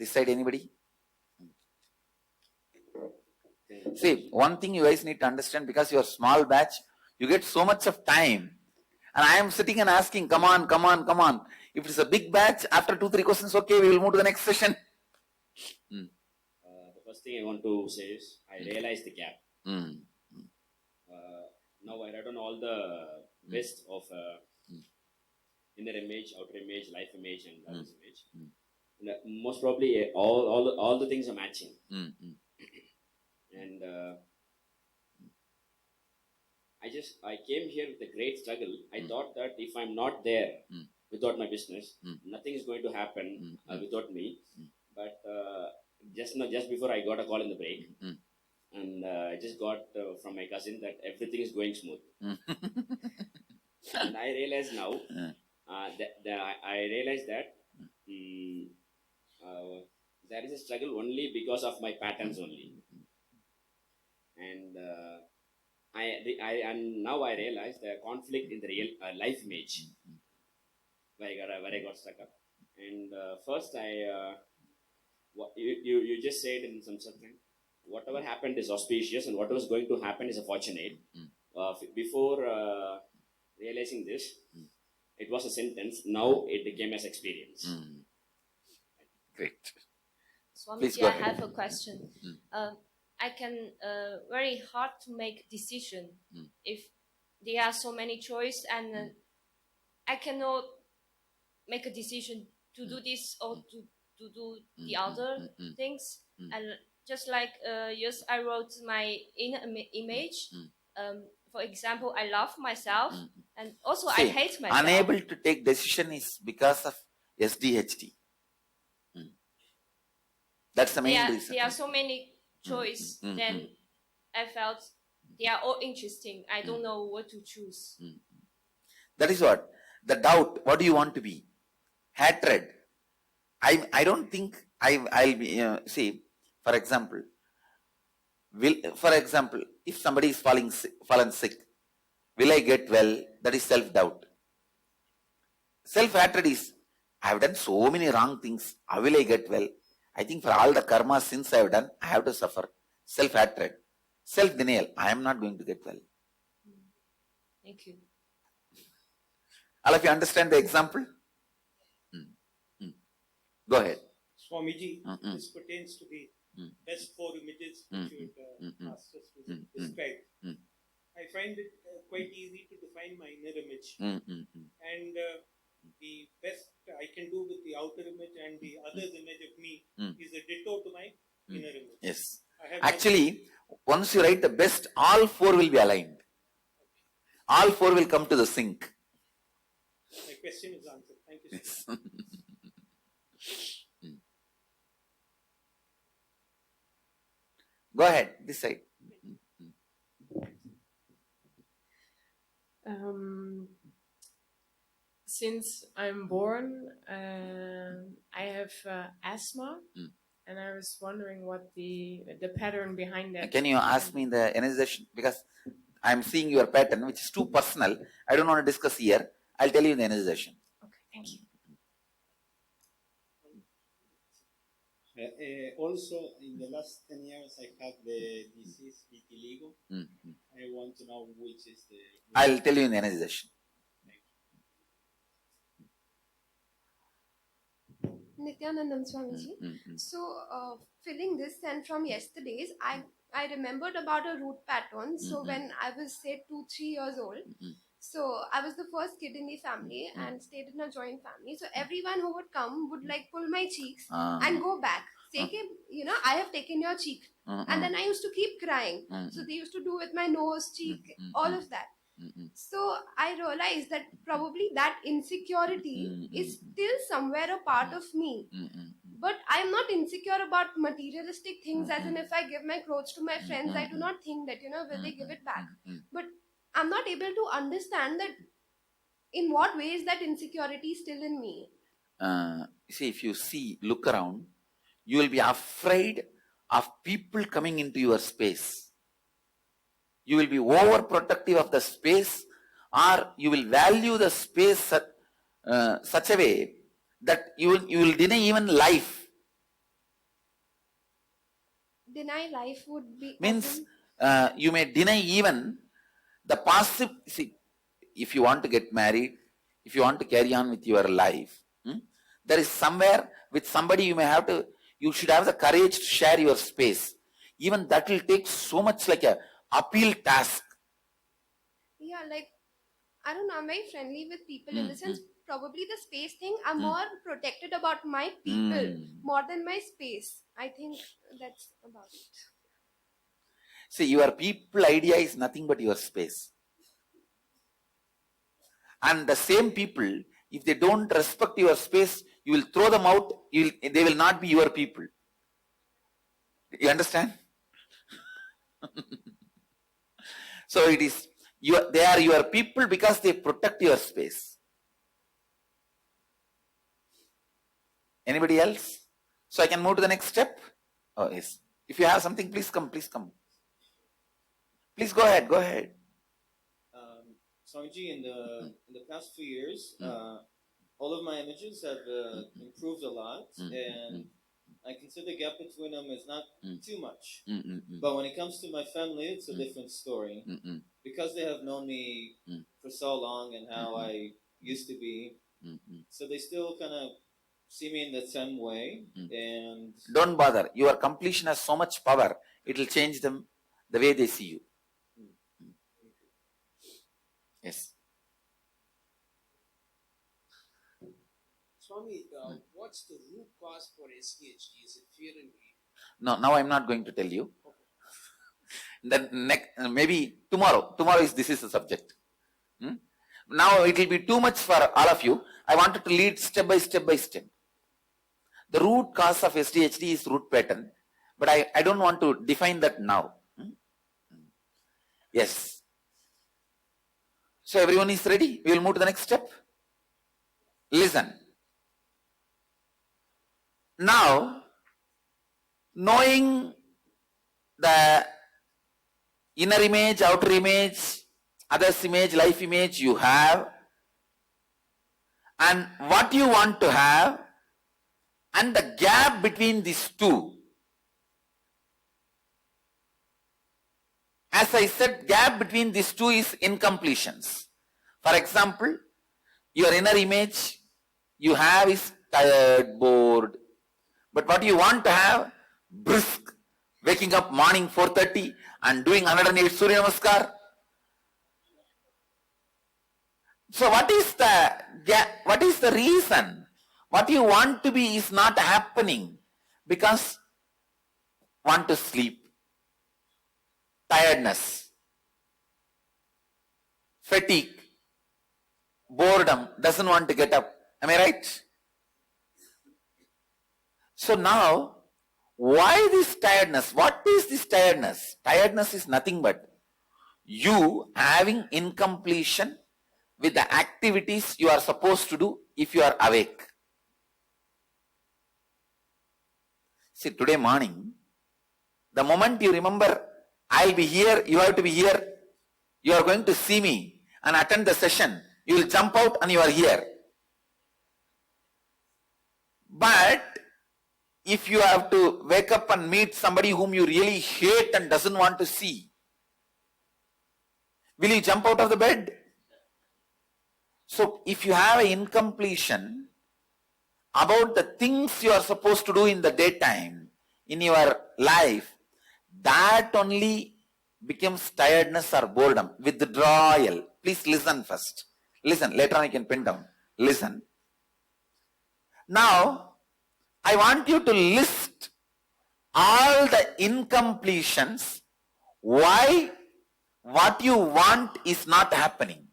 This side, anybody? See, one thing you guys need to understand, because you are small batch, you get so much of time. And I am sitting and asking, come on, come on, come on. If it's a big batch, after 2-3 questions, okay, we will move to the next session. The first thing I want to say is, I realized the gap. Now I read on all the best of inner image, outer image, life image, and others image. And, most probably, all the things are matching. And I came here with a great struggle. I thought that if I'm not there without my business, nothing is going to happen without me. But just before I got a call in the break, and I just got from my cousin that everything is going smooth. And I realize now that there is a struggle only because of my patterns only. And now I realize the conflict in the real life image where I got stuck up. And first, you just said in some something, whatever happened is auspicious, and whatever is going to happen is a fortunate. Before realizing this, it was a sentence. Now it became as experience. Great. Swamiji, I have a question. I can very hard to make decision if there are so many choice, and I cannot make a decision to do this or to do the other things. And just like yes, I wrote my inner image. For example, I love myself, and also I hate myself. Unable to take decision is because of SDHD. That's the main reason. There are so many choice. Then I felt they are all interesting. I don't know what to choose. That is what the doubt. What do you want to be? Hatred. I don't think I'll be. See, for example, if somebody is fallen sick, will I get well? That is self-doubt. Self-hatred is, I have done so many wrong things. How will I get well? I think for all the karma sins I have done, I have to suffer. Self-hatred. Self-denial. I am not going to get well. Thank you. All of you understand the example? Go ahead. Swamiji, this pertains to the best 4 images which you had asked us to describe. I find it quite easy to define my inner image. And the best I can do with the outer image and the other's image of me is a ditto to my inner image. Yes. Actually, once you write the best, all 4 will be aligned. All 4 will come to the sync. My question is answered. Thank you, sir. Go ahead, this side. Since I'm born, I have asthma, and I was wondering what the pattern behind that. Can you ask me the energization? Because I'm seeing your pattern, which is too personal. I don't want to discuss here. I'll tell you the energization. Okay, thank you. Also, in the last 10 years, I had the disease vitiligo. I want to know which is the... I'll tell you in the energization. Nityanandam Swamiji. So, filling this and from yesterday's, I remembered about a root pattern. So, when I was, say, 2-3 years old, so I was the first kid in the family and stayed in a joint family. So, everyone who would come would like pull my cheeks and go back. Say, I have taken your cheek. And then I used to keep crying. So, they used to do with my nose, cheek, all of that. So I realized that probably that insecurity is still somewhere a part of me. But I'm not insecure about materialistic things, as in if I give my clothes to my friends, I do not think that, will they give it back. But I'm not able to understand that in what ways that insecurity is still in me. See, if you look around, you will be afraid of people coming into your space. You will be overprotective of the space, or you will value the space such a way that you will deny even life. deny life would be Means as in- you may deny even the passive. See, if you want to get married, if you want to carry on with your life, there is somewhere with somebody you should have the courage to share your space. Even that will take so much like a uphill task. yeah, like I don't know, I'm very friendly with people in the sense probably the space thing, I'm more protected about my people more than my space. I think that's about it. See, your people idea is nothing but your space. And the same people, if they don't respect your space, you will throw them out, they will not be your people. You understand? So it is, they are your people because they protect your space. Anybody else? So I can move to the next step? Oh, yes. If you have something, please come, please come. Please go ahead, go ahead. Swamiji, in the past few years, all of my images have improved a lot, and I consider the gap between them is not too much. But when it comes to my family, it's a different story. Because they have known me for so long and how I used to be, so they still kind of see me in the same way. And don't bother. Your completion has so much power. It will change them the way they see you. Yes. Swami, what's the root cause for SDHD? Is it fear and greed? No, now I'm not going to tell you. Then maybe tomorrow. This is the subject. Now it will be too much for all of you. I wanted to lead step by step by step. The root cause of SDHD is root pattern, but I don't want to define that now. Yes. So everyone is ready? We will move to the next step. Listen. Now, knowing the inner image, outer image, others image, life image you have, and what you want to have, and the gap between these two. As I said, gap between these two is incompletions. For example, your inner image you have is tired, bored. But what you want to have, brisk, waking up morning 4:30 and doing 108 Surya Namaskar. So what is the gap? What is the reason? What you want to be is not happening because want to sleep. Tiredness, fatigue, boredom, doesn't want to get up. Am I right? So now, why this tiredness? What is this tiredness? Tiredness is nothing but you having incompletion with the activities you are supposed to do if you are awake. See, today morning, the moment you remember, I'll be here, you have to be here, you are going to see me and attend the session, you will jump out and you are here. But if you have to wake up and meet somebody whom you really hate and doesn't want to see, will you jump out of the bed? So if you have an incompletion about the things you are supposed to do in the daytime, in your life, that only becomes tiredness or boredom, withdrawal. Please listen first. Listen, later on I can pin down. Listen. Now, I want you to list all the incompletions, why what you want is not happening.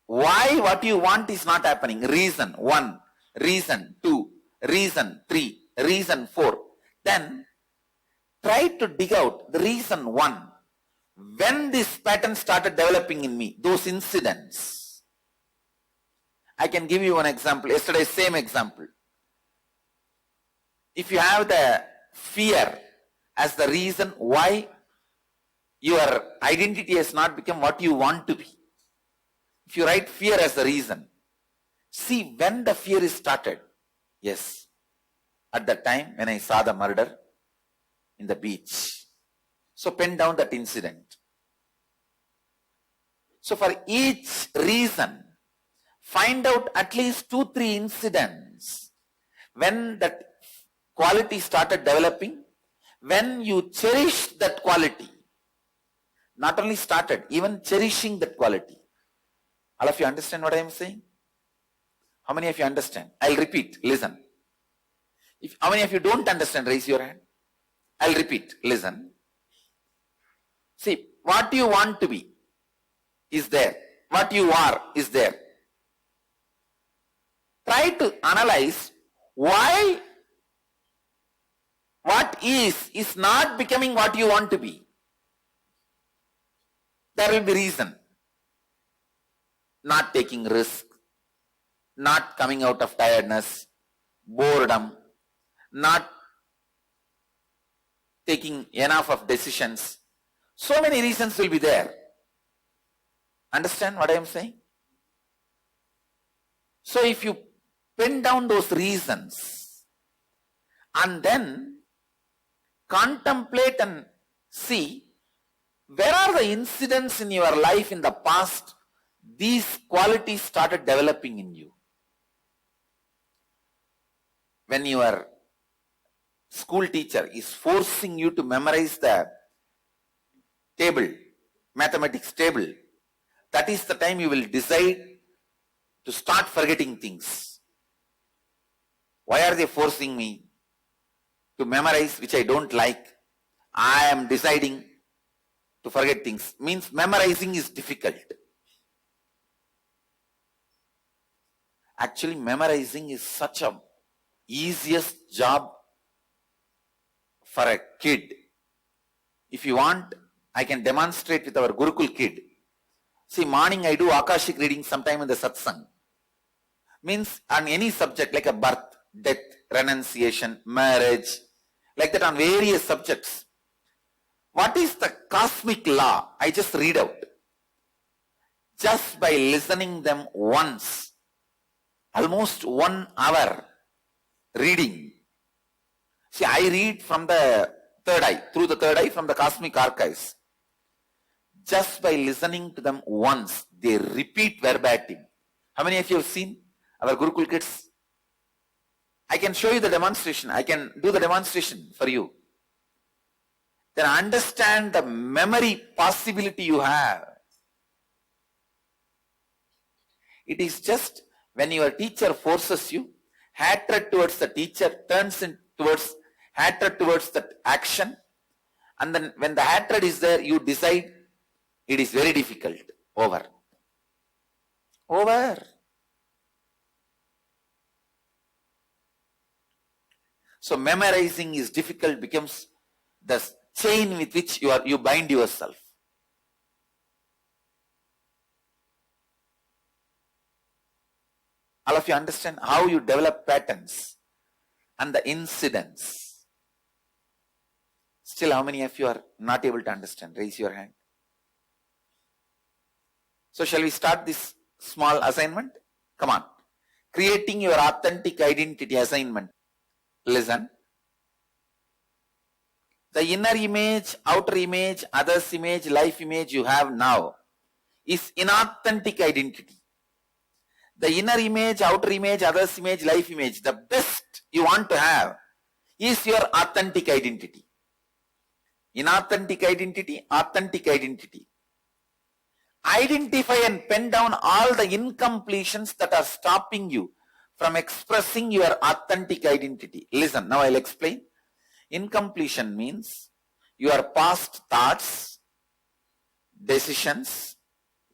Why what you want is not happening. Reason 1, reason 2, reason 3, reason 4. Then try to dig out the reason 1. When this pattern started developing in me, those incidents. I can give you one example. Yesterday, same example. If you have the fear as the reason why your identity has not become what you want to be. If you write fear as the reason, see when the fear is started. Yes. at the time when I saw the murder in the beach. So pen down that incident. So for each reason, find out at least 2-3 incidents when that quality started developing, when you cherished that quality. Not only started, even cherishing that quality. All of you understand what I am saying? How many of you understand? I'll repeat, listen. How many of you don't understand, raise your hand. I'll repeat, listen. See, what you want to be is there. What you are is there. Try to analyze why what is not becoming what you want to be. There will be reason. Not taking risk, not coming out of tiredness, boredom, not taking enough of decisions. So many reasons will be there. Understand what I am saying? So if you pen down those reasons and then contemplate and see where are the incidents in your life in the past these qualities started developing in you. When your school teacher is forcing you to memorize the table, mathematics table, that is the time you will decide to start forgetting things. Why are they forcing me to memorize which I don't like? I am deciding to forget things. Means memorizing is difficult. Actually, memorizing is such a easiest job for a kid. If you want, I can demonstrate with our Gurukul kid. See, morning I do Akashic reading sometime in the satsang. Means on any subject like a birth, death, renunciation, marriage, like that on various subjects. What is the cosmic law? I just read out. Just by listening them once, almost 1 hour reading. See, I read from the third eye, through the third eye from the cosmic archives. Just by listening to them once, they repeat verbatim. How many of you have seen our Gurukul kids? I can show you the demonstration. I can do the demonstration for you. Then understand the memory possibility you have. It is just when your teacher forces you, hatred towards the teacher turns towards hatred towards that action. And then when the hatred is there, you decide it is very difficult. Over. Over. So memorizing is difficult, becomes the chain with which you bind yourself. All of you understand how you develop patterns and the incidents. Still, how many of you are not able to understand? Raise your hand. So shall we start this small assignment? Come on. Creating your authentic identity assignment. Listen. The inner image, outer image, others image, life image you have now is inauthentic identity. The inner image, outer image, others image, life image, the best you want to have is your authentic identity. Inauthentic identity, authentic identity. Identify and pen down all the incompletions that are stopping you from expressing your authentic identity. Listen, now I'll explain. Incompletion means your past thoughts, decisions,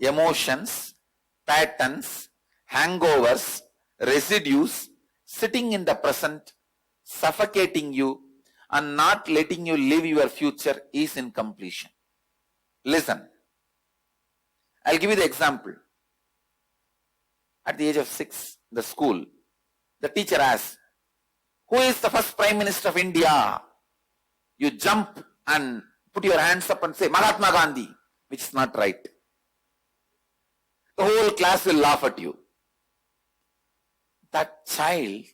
emotions, patterns, hangovers, residues, sitting in the present, suffocating you and not letting you live your future is incompletion. Listen, I'll give you the example. At the age of 6, the school, the teacher asks, who is the first Prime Minister of India? You jump and put your hands up and say, Mahatma Gandhi, which is not right. The whole class will laugh at you. That child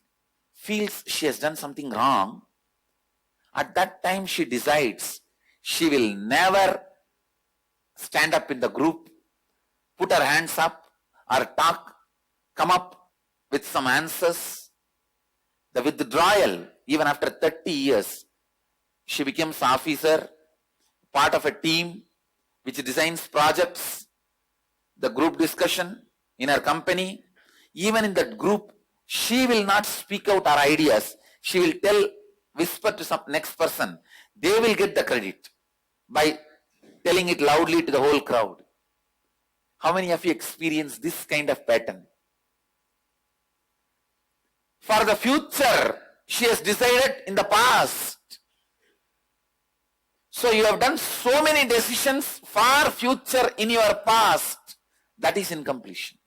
feels she has done something wrong, at that time she decides she will never stand up in the group, put her hands up or talk, come up with some answers. The withdrawal, even after 30 years, she becomes officer, part of a team which designs projects, the group discussion in her company. Even in that group, she will not speak out her ideas. She will whisper to some next person. They will get the credit by telling it loudly to the whole crowd. How many of you experience this kind of pattern? For the future, she has decided in the past. So you have done so many decisions for future in your past. That is incompletion.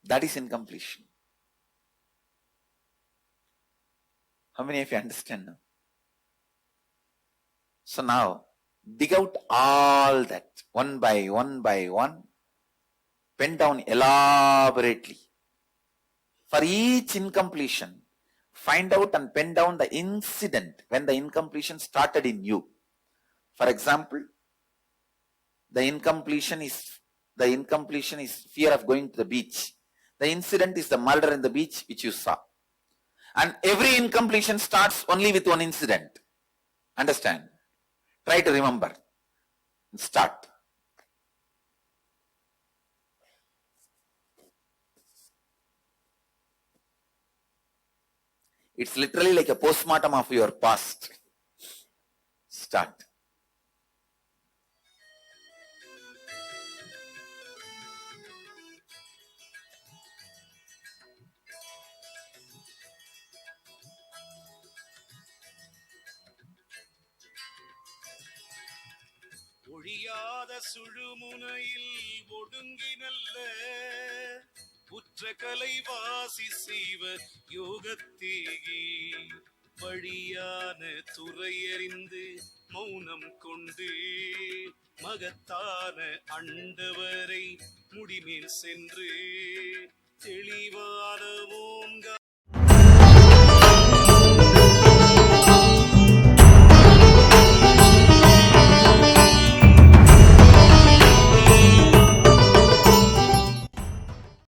That is incompletion. How many of you understand now? So now, dig out all that one by one, pen down elaborately. For each incompletion, find out and pen down the incident when the incompletion started in you. For example, the incompletion is fear of going to the beach. The incident is the murder in the beach which you saw. And every incompletion starts only with one incident. Understand? Try to remember. Start. It's literally like a postmortem of your past. Start. ஒழியாத சுழுமுனையில் ஒடுங்கி நல்ல புற்ற கலைவாசி செய்வர் யோகத்தேகி வழியான துறையறிந்து மௌனம் கொண்டு மகத்தான அண்டவரை முடிமேல் சென்று